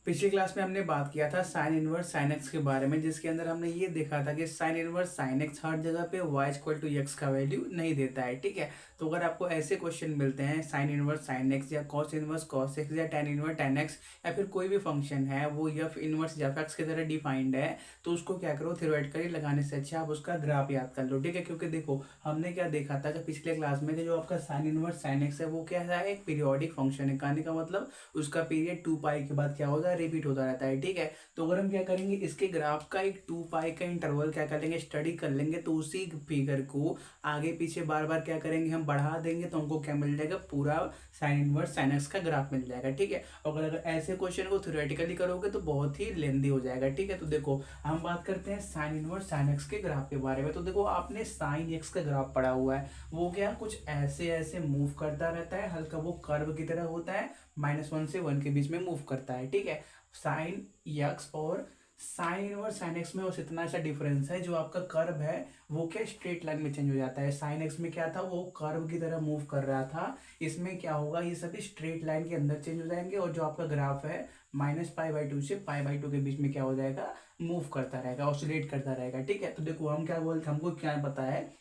पिछली क्लास में हमने बात किया था साइन इनवर्स साइन एक्स के बारे में, जिसके अंदर हमने ये देखा था कि साइन इनवर्स साइन एक्स हर जगह पे y इक्वल टू एक्स का वैल्यू नहीं देता है। ठीक है, तो अगर आपको ऐसे क्वेश्चन मिलते हैं साइन इनवर्स साइन एक्स या कॉस इनवर्स कॉस एक्स या टेन इनवर्स टेन एक्स या फिर कोई भी फंक्शन है वो एफ इनवर्स एफ एक्स की तरह डिफाइंड है, तो उसको क्या करो, थ्योरेटिकली लगाने से अच्छा आप उसका ग्राफ याद कर लो। ठीक है, क्योंकि देखो हमने क्या देखा था कि पिछले क्लास में कि जो आपका साइन इनवर्स साइन एक्स है वो क्या है, एक पीरियोडिक फंक्शन है। कहने का मतलब उसका पीरियड 2 पाई के बाद क्या होता है, रिपीट होता रहता है। ठीक है, तो अगर हम क्या करेंगे, इसके ग्राफ का एक 2 पाई का इंटरवल क्या कर लेंगे, स्टडी कर लेंगे, तो उसी फिगर को आगे पीछे बार बार क्या करेंगे, हम बढ़ा देंगे, तो हमको क्या मिल जाएगा, पूरा साइन इनवर्स साइन एक्स का ग्राफ मिल जाएगा। ठीक है, और अगर ऐसे क्वेश्चन को थ्योरेटिकली करोगे तो बहुत ही लेंदी हो जाएगा। ठीक है, तो देखो हम बात करते हैं साइन इनवर्स साइन एक्स के ग्राफ के बारे में। तो देखो आपने साइन एक्स का ग्राफ पढ़ा हुआ है, वो क्या कुछ ऐसे ऐसे मूव करता रहता है, हल्का वो कर्व की तरह होता है, -1 से 1 के बीच में मूव करता है। ठीक है, साइन एक्स और साइन इनवर्स साइन एक्स में बस इतना सा डिफरेंस है, जो आपका कर्व है वो क्या स्ट्रेट लाइन में चेंज हो जाता है। साइन एक्स में क्या था, वो कर्व की तरह मूव कर रहा था, इसमें क्या होगा, ये सभी स्ट्रेट लाइन के अंदर चेंज हो जाएंगे, और जो आपका ग्राफ है -π/2 से π/2 के बीच में क्या हो जाएगा, मूव करता रहेगा, ऑसिलेट करता रहेगा। ठीक है, तो देखो हम क्या बोलते, हमको क्या पता है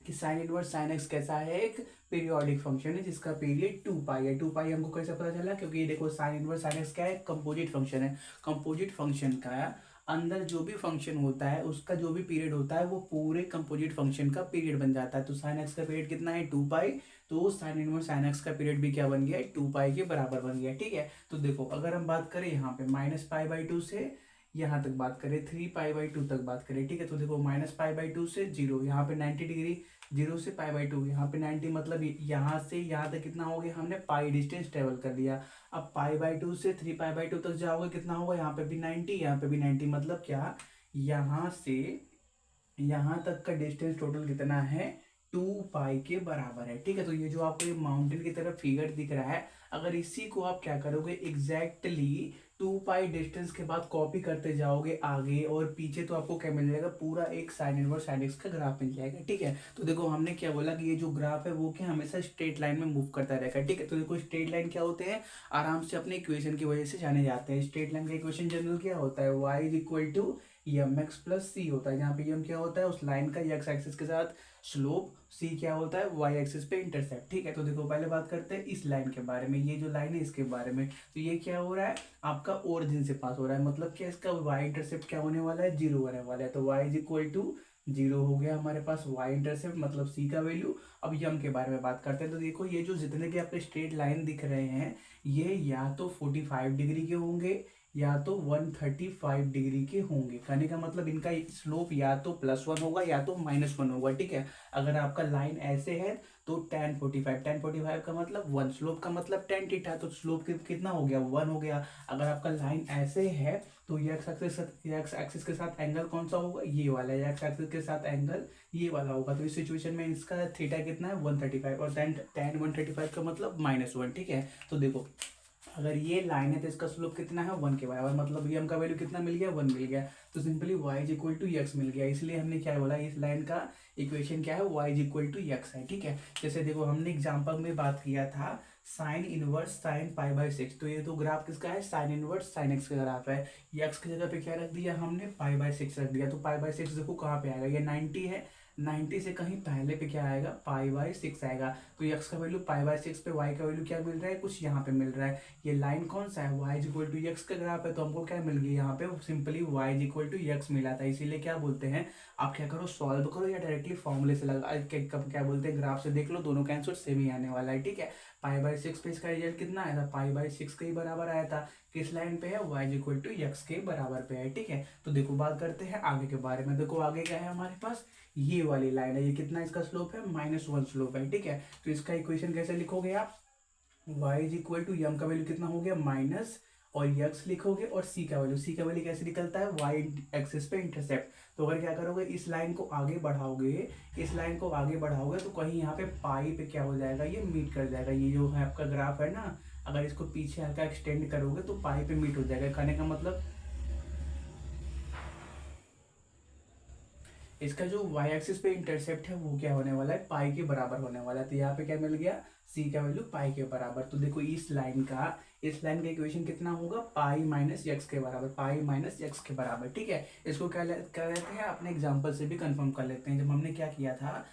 कि साइन इनवर्स साइन एक्स कैसा है, एक पीरियोडिक फंक्शन है जिसका पीरियड 2 पाई है। 2 पाई हमको कैसे पता चला, क्योंकि ये देखो साइन इनवर्स साइन एक्स क्या है, कंपोजिट फंक्शन है। कंपोजिट फंक्शन का अंदर जो भी फंक्शन होता है उसका जो भी पीरियड होता है वो पूरे कंपोजिट फंक्शन का पीरियड बन जाता है। तो साइन एक्स का पीरियड कितना है, 2 पाई, तो साइन इनवर्स साइन एक्स का पीरियड भी क्या बन गया, 2 पाई के बराबर बन गया। ठीक है, तो देखो अगर हम बात करें यहाँ पे -π/2 से यहाँ तक बात करें, 3π/2 तक बात करें। ठीक है, तो देखो -π/2 से 0, यहाँ पे 90 डिग्री, 0 से π/2, यहाँ पे 90, मतलब यहाँ से यहाँ तक कितना हो गया, हमने पाई डिस्टेंस ट्रेवल कर लिया। अब π/2 से 3π/2 तक जाओगे, कितना होगा, यहाँ पे भी 90, यहाँ पे भी 90, मतलब क्या, यहाँ से यहाँ तक का डिस्टेंस टोटल कितना है, 2 पाई के बराबर है। ठीक है, तो ये जो आपको ये माउंटेन की तरफ फिगर दिख रहा है, अगर इसी को आप क्या करोगे, एग्जैक्टली 2 पाई डिस्टेंस के बाद कॉपी करते जाओगे आगे और पीछे, तो आपको क्या मिल जाएगा, पूरा एक साइन इनवर्स साइन एक्स का ग्राफ मिल जाएगा। ठीक है, तो देखो हमने क्या बोला कि ये जो ग्राफ है वो क्या हमेशा स्ट्रेट लाइन में मूव करता रहेगा। ठीक है, तो देखो स्ट्रेट लाइन क्या होते हैं, आराम से अपने इक्वेशन की वजह से जाने जाते हैं। स्ट्रेट लाइन का इक्वेशन जनरल क्या होता है, y is equal to m x plus c होता है, जहाँ पे एम क्या होता है, उस लाइन का एक्स एक्सिस के साथ स्लोप, सी क्या होता है, वाई एक्सिस पे इंटरसेप्ट। ठीक है, तो देखो पहले बात करते हैं इस लाइन के बारे में, ये जो लाइन है इसके बारे में। तो ये क्या हो रहा है, आपका ओरिजिन से पास हो रहा है, मतलब क्या इसका वाई इंटरसेप्ट क्या होने वाला है, 0 होने वाला है। तो वाई इज इक्वल टू 0 हो गया हमारे पास वाई इंटरसेप्ट, मतलब सी का वैल्यू। अब यम के बारे में बात करते हैं, तो देखो ये जो जितने भी आपके स्ट्रेट लाइन दिख रहे हैं, ये या तो 45 डिग्री के होंगे या तो 135 डिग्री के होंगे। कहने का मतलब इनका स्लोप या तो +1 होगा या तो -1 होगा। ठीक है, अगर आपका लाइन ऐसे है तो tan45 का मतलब 1, स्लोप का मतलब tan थीटा, तो स्लोप कितना हो गया, 1 हो गया। अगर आपका लाइन ऐसे है तो एक्स एक्सिस के साथ एंगल कौन सा होगा, ये वाला, एक्स एक्सिस के साथ एंगल ये वाला होगा। तो इस सिचुएशन में इसका थीटा कितना है, 135, और tan 135 का मतलब -1। ठीक है, तो देखो अगर ये लाइन है तो इसका स्लोप कितना है, 1 के बराबर, मतलब एम का वैल्यू कितना मिल गया, 1 मिल गया। तो simply y is equal to x मिल गया, इसलिए हमने क्या बोला, इस लाइन का इक्वेशन क्या है, y is equal to x है। ठीक है, जैसे देखो हमने एग्जांपल में बात किया था साइन इनवर्स साइन π/6, तो ये तो ग्राफ किसका है, साइन इनवर्स साइन एक्स का ग्राफ है। एक्स की जगह पे क्या रख दिया हमने, π/6 रख दिया। तो π/6 देखो कहाँ पे आएगा, ये 90 है, 90 से कहीं पहले पे क्या आएगा, π/6 आएगा। तो एक्स का वैल्यू π/6 पे, y का वैल्यू क्या मिल रहा है, कुछ यहाँ पे मिल रहा है। ये लाइन कौन सा है, y is equal to x का ग्राफ है, तो हमको क्या मिल गया यहाँ पे, simply y is equal to x मिला था। इसीलिए क्या बोलते हैं, आप क्या करो, सॉल्व करो या डायरेक्टली फॉर्मूले से लगा क्या बोलते हैं, ग्राफ से देख लो, दोनों का आंसर सेम ही आने वाला है। ठीक है, π/6 पे इसका रिजल्ट कितना आया था, π/6 के ही बराबर आया था। किस लाइन पे है, y is equal to x के बराबर पे है। ठीक है, तो देखो बात करते हैं आगे के बारे में। देखो आगे क्या है हमारे पास, ये वाली लाइन है, ये कितना इसका स्लोप है, -1 स्लोप है। ठीक है, तो इसका इक्वेशन कैसे लिखोगे आप, y is equal to m का वैल्यू कितना हो गया, माइनस, और x लिखोगे, और c का वैल्यू कैसे निकलता है, y एक्सिस पे इंटरसेप्ट। तो अगर क्या करोगे, इस लाइन को आगे बढ़ाओगे, इस लाइन को आगे बढ़ाओगे, तो कहीं यहाँ पे पाई पे क्या हो जाएगा, ये मीट कर जाएगा। ये जो है आपका ग्राफ है ना, अगर इसको पीछे हल्का एक्सटेंड करोगे तो पाई पे मीट हो जाएगा। कहने का मतलब इसका जो y एक्सिस पे इंटरसेप्ट है वो क्या होने वाला है, पाई के बराबर होने वाला है। तो यहाँ पे क्या मिल गया, सी का वैल्यू पाई के बराबर। तो देखो इस लाइन का इक्वेशन कितना होगा, पाई माइनस एक्स के बराबर, पाई माइनस एक्स के बराबर। ठीक है, इसको क्या कर लेते हैं, अपने एग्जांपल से भी कंफर्म कर लेते हैं। जब हमने क्या किया था,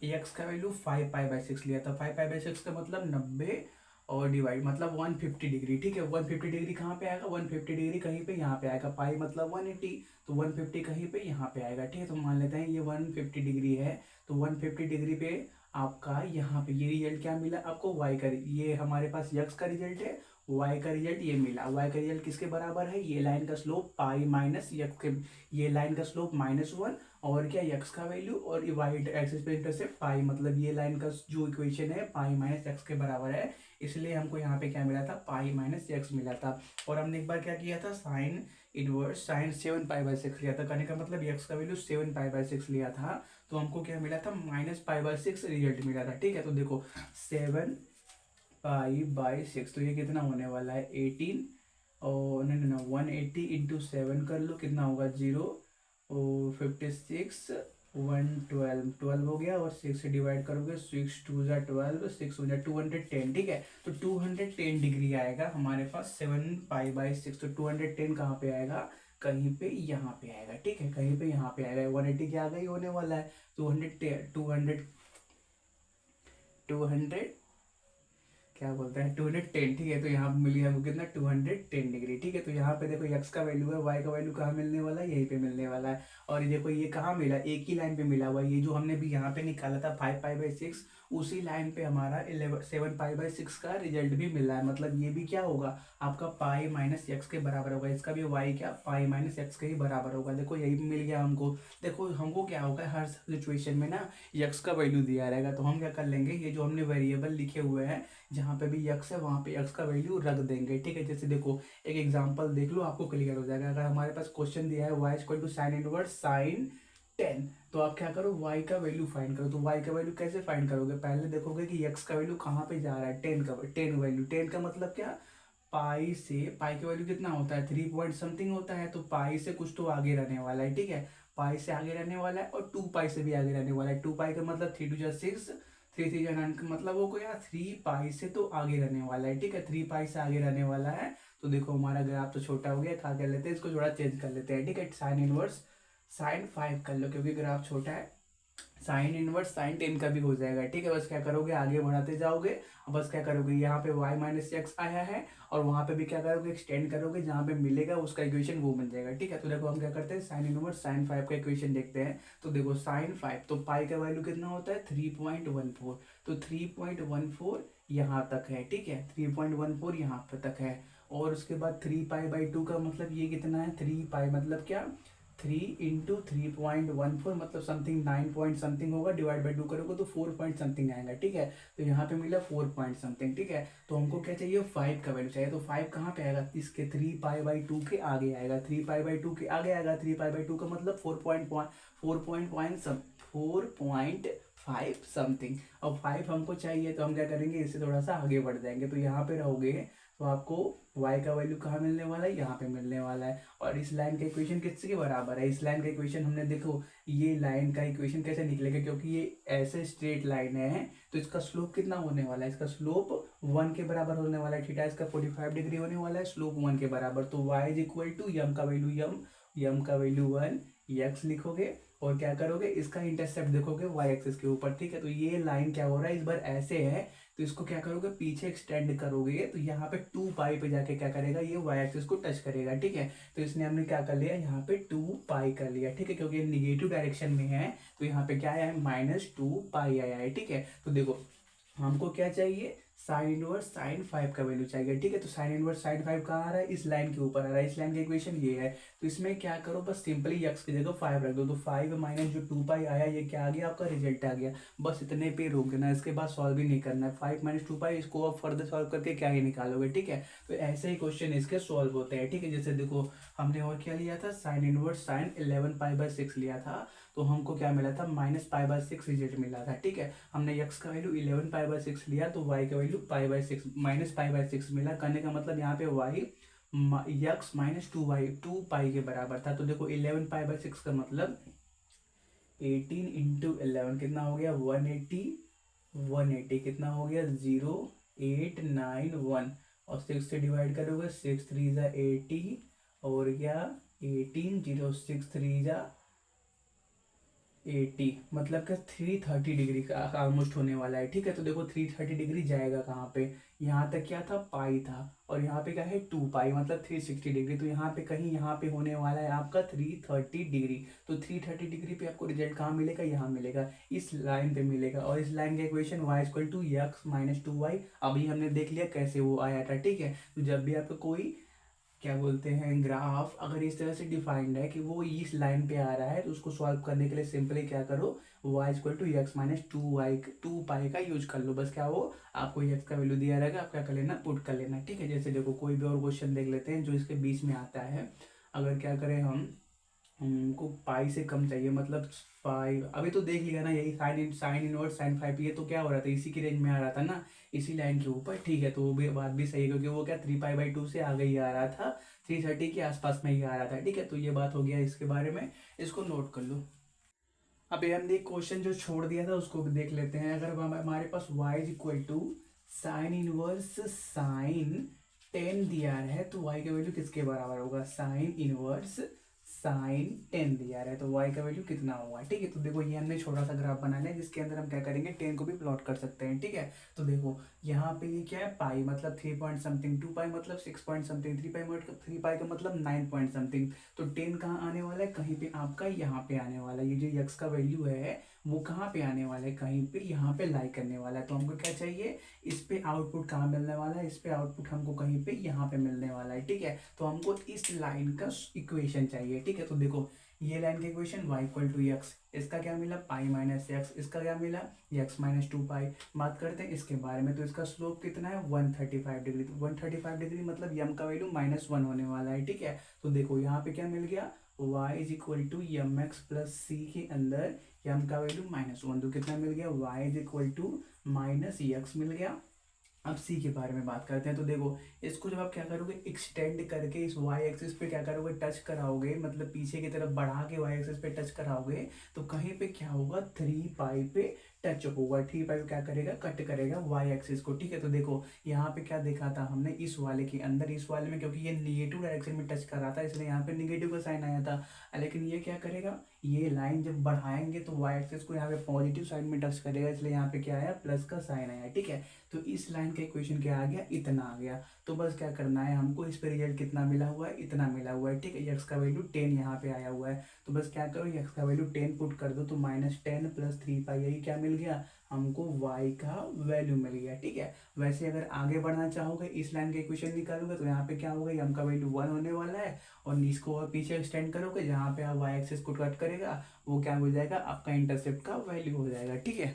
एक्स का वैल्यू 5 पाई बाई 6 लिया था, 5 पाई बाई 6 का मतलब 90 और डिवाइड मतलब 150 डिग्री। ठीक है, 150 डिग्री कहाँ पे आएगा, 150 डिग्री कहीं पे यहाँ पे आएगा, पाई मतलब 180, तो 150 कहीं पे यहाँ पे आएगा। ठीक है, तो मान लेते हैं ये 150 डिग्री है, तो 150 डिग्री पे आपका यहाँ पे ये रिजल्ट क्या मिला आपको, वाई का, ये हमारे पास यक्स का रिजल्ट है, वाई का रिजल्ट ये मिला। वाई का रिजल्ट किसके बराबर है, ये लाइन का स्लोप पाई माइनस यक्स के, ये लाइन का स्लोप -1 और क्या यक्स का वैल्यू और वाई एक्सिस पे इंटरसेप्ट पाई, मतलब ये लाइन का जो इक्वेशन है पाई माइनस एक्स के बराबर है, इसलिए हमको यहाँ पे क्या मिला था, पाई माइनस एक्स मिला था। और हमने एक बार क्या किया था, sign inverse sign 7 pi by 6 लिया था, कहने का मतलब एक्स का वैल्यू 7 पाई बाई 6 लिया था, तो हमको क्या मिला था, -पाई बाई 6 रिजल्ट मिला था। ठीक है, तो देखो 7 पाई बाई 6, तो ये कितना होने वाला है 18, और नहीं 180 इंटू 7 कर लो, कितना होगा 0 और 56 112 12 हो गया, और 6 से डिवाइड करोगे 6 2 जा 12 6 हो जा 210। ठीक है, तो 210 डिग्री आएगा हमारे पास 7 पाई बाई 6। तो 210 कहाँ पे आएगा, कहीं पे यहाँ पे आएगा। ठीक है, कहीं पे यहाँ पे आएगा, 180 के आगे ही होने वाला है, 200 200 क्या बोलते हैं 210। ठीक है, तो यहाँ पे मिली हमको कितना 210 डिग्री। ठीक है, तो यहाँ पे देखो एक्स का वैल्यू है, वाई का वैल्यू कहाँ मिलने वाला है, यहीं पे मिलने वाला है। और ये देखो ये कहाँ मिला, एक ही लाइन पे मिला हुआ है, ये जो हमने भी यहाँ पे निकाला था 5 पाई बाई 6, उसी लाइन पे हमारा 7 पाई बाई 6 का रिजल्ट भी मिला है। मतलब ये भी क्या होगा आपका पाई माइनस एक्स के बराबर होगा, इसका भी वाई क्या पाई माइनस एक्स के ही बराबर होगा। देखो यही मिल गया हमको। देखो हमको क्या होगा, हर सिचुएशन में ना एक्स का वैल्यू दिया रहेगा, तो हम क्या कर लेंगे, ये जो हमने वेरिएबल लिखे हुए हैं जहाँ पे भी यक्स है वहाँ पे यक्स का वैल्यू रख देंगे। ठीक है, जैसे देखो एक एग्जांपल देख लो, आपको क्लियर हो जाएगा। अगर हमारे पास क्वेश्चन दिया है y equal to sine inverse sine 10, तो आप क्या करो y का वैल्यू फाइंड करो। तो y का वैल्यू कैसे फाइंड करोगे, पहले देखोगे कि x का वैल्यू कहाँ पे जा रहा है, 10 का, 10 वैल्यू, 10 का मतलब क्या, पाई से, पाई का वैल्यू कितना होता है 3 पॉइंट समथिंग होता है, तो पाई से कुछ तो आगे रहने वाला है। ठीक है, पाई से आगे रहने वाला है, और 2 पाई से भी आगे रहने वाला है। 2 पाई का मतलब 3 2 6, 3 3 9 का मतलब वो कोई 3 पाई से तो आगे रहने वाला है। ठीक है, 3 पाई से आगे रहने वाला है। तो देखो हमारा ग्राफ तो छोटा हो गया, क्या कर लेते हैं, इसको थोड़ा चेंज कर लेते हैं। ठीक है, साइन इनवर्स साइन 5 कर लो, क्योंकि ग्राफ छोटा है, साइन इनवर्स साइन 10 का भी हो जाएगा। ठीक है, बस क्या करोगे, आगे बढ़ाते जाओगे, बस क्या करोगे, यहाँ पे y माइनस एक्स आया है, और वहां पे भी क्या करोगे, एक्सटेंड करोगे, जहाँ पे मिलेगा उसका इक्वेशन वो बन जाएगा। ठीक है, तो देखो हम क्या करते हैं, साइन इनवर्स साइन 5 का इक्वेशन देखते हैं। तो देखो साइन 5, तो पाई का वैल्यू कितना होता है 3.14, तो 3.14 यहाँ तक है। ठीक है, 3.14 यहाँ पे तक है, और उसके बाद 3 पाई बाई 2 का मतलब ये कितना है, 3 पाई मतलब क्या, 3 इंटू 3.14 मतलब समथिंग 9 पॉइंट समथिंग होगा, डिवाइड बाई 2 करोगे तो 4 पॉइंट समथिंग आएगा। ठीक है, तो यहाँ पे मिला 4 पॉइंट समथिंग। ठीक है, तो हमको क्या चाहिए, 5 का वैल्यू चाहिए। तो 5 कहाँ पे आएगा, इसके 3 पाई बाई 2 के आगे आएगा, 3 पाई बाई 2 के आगे आएगा। 3 पाई बाई 2 का मतलब 4.5 समथिंग, और 5 हमको चाहिए, तो हम क्या करेंगे, इससे थोड़ा सा आगे बढ़ जाएंगे। तो यहाँ पे रहोगे तो आपको y का वैल्यू कहाँ मिलने वाला है, यहाँ पे मिलने वाला है। और इस लाइन का इक्वेशन किसके बराबर है, इस लाइन का इक्वेशन हमने देखो, ये लाइन का इक्वेशन कैसे निकलेगा, क्योंकि ये ऐसे स्ट्रेट लाइन है, तो इसका स्लोप कितना होने वाला है, इसका स्लोप 1 के बराबर होने वाला है। थीटा इसका 45 डिग्री होने वाला है, स्लोप 1 के बराबर। तो y इज इक्वल टू यम का वैल्यू यम का वैल्यू 1, यक्स लिखोगे, और क्या करोगे, इसका इंटरसेप्ट देखोगे y एक्सिस के ऊपर। ठीक है, तो ये लाइन क्या हो रहा है, इस बार ऐसे है, तो इसको क्या करोगे, पीछे एक्सटेंड करोगे, तो यहाँ पे 2 पाई पे जाके क्या करेगा, ये y एक्सिस को टच करेगा। ठीक है, तो इसने हमने क्या कर लिया, यहाँ पे 2 पाई कर लिया। ठीक है, क्योंकि ये निगेटिव डायरेक्शन में है, तो यहाँ पे क्या आया है, -2 पाई आया है। ठीक है, तो देखो हमको क्या चाहिए, साइन इनवर्स साइन 5 का वैल्यू चाहिए। ठीक है, तो साइन इनवर्स साइन 5 कहाँ आ रहा है, इस लाइन के ऊपर आ रहा है, इस लाइन का इक्वेशन ये है। तो इसमें क्या करो, बस सिंपली एक्स की जगह 5 रख दो, तो 5 माइनस जो 2 पाई आया, ये क्या आ गया, आपका रिजल्ट आ गया। बस इतने पे रोक देना, इसके बाद सॉल्व भी नहीं करना है। 5 माइनस 2 पाई, इसको आप फर्दर सॉल्व करके क्या ही निकालोगे। ठीक है, तो ऐसे ही क्वेश्चन इसके सॉल्व होते हैं। ठीक है, जैसे देखो हमने और क्या लिया था, sign inverse sign 11 pi by 6 लिया था, तो हमको क्या मिला था, -पाई बाई 6 रिजल्ट मिला था। ठीक है, हमने x का वैल्यू 11 पाई बाई 6 लिया, तो y का value pi by 6 -pi by 6 मिला। करने का मतलब यहाँ पे y x -2y 2 पाई के बराबर था। तो देखो 11 पाई बाई 6 का मतलब 18 इंटू 11 कितना हो गया, 180, 180 कितना हो गया 0891, और 6 से डिवाइड करोगे 6 3 ज़ा 80, और क्या 18, 0 6 3 ज़ा 80, मतलब कि 330 डिग्री का ऑलमोस्ट होने वाला है। ठीक है, तो देखो 330 डिग्री जाएगा कहाँ पे, यहाँ तक क्या था पाई था, और यहाँ पे क्या है 2 पाई, मतलब 360 डिग्री। तो यहाँ पे कहीं यहाँ पे होने वाला है आपका 330 डिग्री। तो 330 डिग्री पे आपको रिजल्ट कहाँ मिलेगा, यहाँ मिलेगा, इस लाइन पे मिलेगा। और इस लाइन का इक्वेशन y=x-2y, अभी हमने देख लिया कैसे वो आया था। ठीक है, तो जब भी आपको कोई क्या बोलते हैं ग्राफ अगर इस तरह से डिफाइंड है कि वो इस लाइन पे आ रहा है, तो उसको सॉल्व करने के लिए सिंपली क्या करो, y=x-2y 2 पाई का यूज कर लो। बस क्या हो, आपको x का वैल्यू दिया रहेगा, आप क्या कर लेना, पुट कर लेना। ठीक है, जैसे देखो कोई भी और क्वेश्चन देख लेते हैं जो इसके बीच में आता है। अगर क्या करें हमको पाई से कम चाहिए, मतलब पाई, अभी तो देख लिया ना, यही साइन इनवर्स साइन फाइव, ये तो क्या हो रहा था, इसी की रेंज में आ रहा था ना, इसी लाइन के ऊपर। ठीक है, तो वो भी बात भी सही है, क्योंकि वो क्या 3 पाई/2 से आगे ही आ रहा था, 330 के आसपास में ही आ रहा था। ठीक है, तो ये बात हो गया इसके बारे में, इसको नोट कर लो। अभी हमने एक क्वेश्चन जो छोड़ दिया था उसको भी देख लेते हैं। अगर हमारे पास y=sin 10 दिया है, तो y का वैल्यू किसके बराबर होगा, sin 10 दिया है, तो y का वैल्यू कितना होगा। ठीक है, तो देखो ये हमने छोटा सा ग्राफ बना लिया, जिसके अंदर हम क्या करेंगे, 10 को भी प्लॉट कर सकते हैं। ठीक है, तो देखो यहाँ पे ये क्या है, पाई मतलब 3 पॉइंट समथिंग, 2 पाई मतलब 6 पॉइंट समथिंग, 3 पाई का मतलब 9 पॉइंट समथिंग। तो 10 कहाँ आने वाला है, कहीं पे आपका यहाँ पे आने वाला है। ये जो x का वैल्यू है वो कहाँ पे आने वाला है, कहीं पे यहाँ पे लाई करने वाला है। तो हमको क्या चाहिए, इस पे आउटपुट कहाँ मिलने वाला है, इस पे आउटपुट हमको कहीं पे यहाँ पे मिलने वाला है। ठीक है, तो हमको इस लाइन का इक्वेशन चाहिए। ठीक है, तो देखो ये लाइन का इक्वेशन y=x, इसका क्या मिला पाई-x, इसका क्या मिला x-2 पाई। बात करते हैं इसके बारे में, तो इसका स्लोप कितना है 135 डिग्री। तो 135 डिग्री मतलब यम का वैल्यू -1 होने वाला है। ठीक है, तो देखो यहाँ पे क्या मिल गया, y=mx+c के अंदर यम का वैल्यू -1, तो कितना मिल गया, y=-x मिल गया। अब सी के बारे में बात करते हैं। तो देखो इसको जब आप क्या करोगे, एक्सटेंड करके इस वाई एक्सिस पे क्या करोगे, टच कराओगे, मतलब पीछे की तरफ बढ़ा के वाई एक्सिस पे टच कराओगे, तो कहीं पे क्या होगा, 3 पाई पे टच होगा। 3 पाई पे क्या करेगा, कट करेगा वाई एक्सिस को। ठीक है, तो देखो यहाँ पे क्या देखा था हमने, इस वाले के अंदर, इस वाले में क्योंकि ये निगेटिव डायरेक्शन में टच कर रहा था, इसलिए यहाँ पे निगेटिव का साइन आया था। लेकिन ये क्या करेगा, ये लाइन जब बढ़ाएंगे तो वाई एक्सिस को यहाँ पे पॉजिटिव साइड में टच करेगा, इसलिए यहाँ पे क्या आया, प्लस का साइन आया। ठीक है, तो इस लाइन का इक्वेशन क्या आ गया, इतना आ गया। तो बस क्या करना है हमको, इस पे रिजल्ट कितना मिला हुआ है, इतना मिला हुआ है। ठीक है, x का वैल्यू 10 यहाँ पे आया हुआ है, तो बस क्या करो, x का वैल्यू 10 पुट कर दो, तो -10 + 3 पाई, यही क्या मिल गया हमको, y का वैल्यू मिल गया। ठीक है, वैसे अगर आगे बढ़ना चाहोगे, इस लाइन का इक्वेशन निकालोगे, तो यहाँ पे क्या होगा, m का वैल्यू 1 होने वाला है, और इसको और पीछे एक्सटेंड करोगे, जहाँ पे आप y एक्सिस को कट करेगा, वो क्या हो जाएगा, आपका इंटरसेप्ट का वैल्यू हो जाएगा। ठीक है।